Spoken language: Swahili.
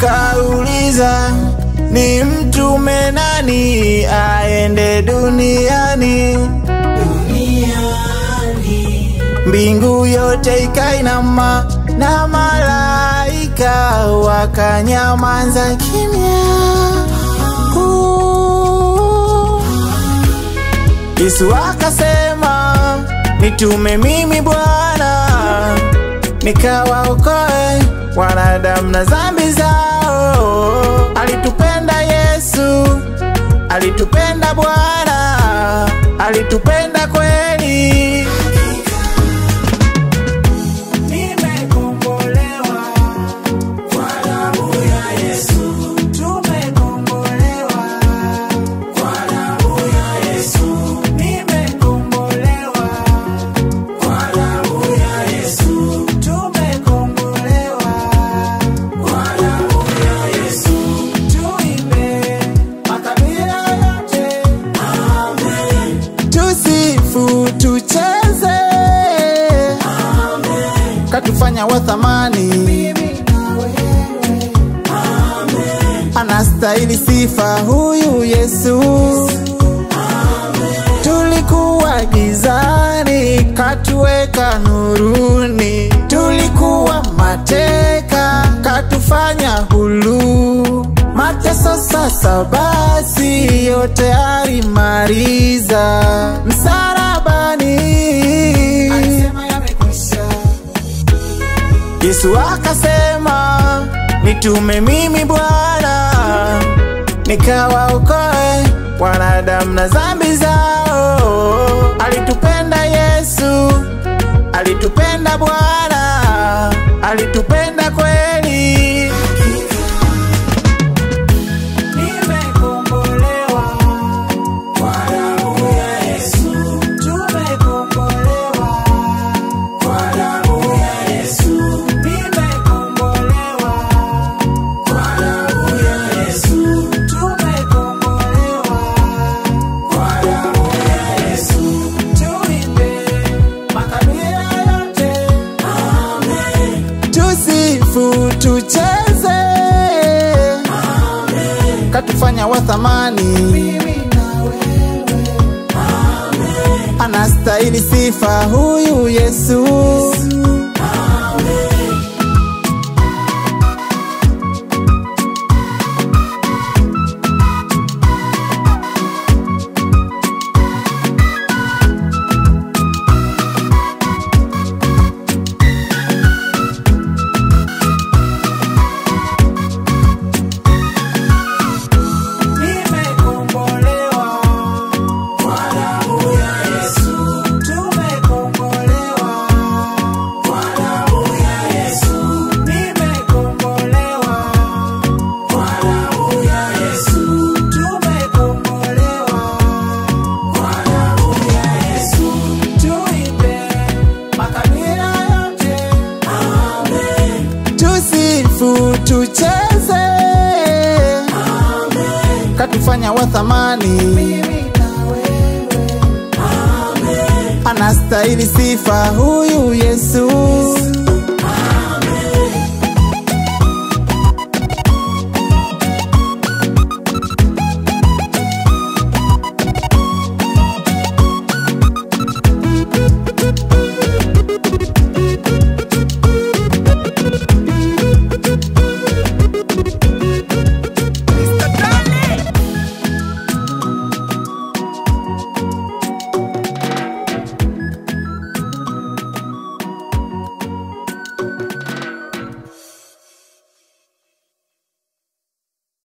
Wakauliza ni mtume nani aende duniani. Mbingu yote ikainama na malaika wakanyamaza kimya. Yesu akasema nitume mimi Bwana, nikawaokoe wanadamu na dhambi zao. Alitupenda Yesu, alitupenda Bwana, alitupenda kweli. Tucheze, katufanya wa thamani, anastahili sifa huyu Yesu. Tulikuwa gizani, katuweka nuruni. Tulikuwa mateka, katufanya huru. Mateso sasa basi yote alimaliza msalabani, alisema yamekwisha. Yesu akasema nitume mimi Bwana, nikawaokoe wanadamu na dhambi zao. Alitupenda Yesu, alitupenda Bwana, alitupenda kweli. Tucheze, katufanya wa thamani, anastahili sifa huyu Yesu. Tucheze, katufanya wa thamani, anastahili sifa huyu Yesu.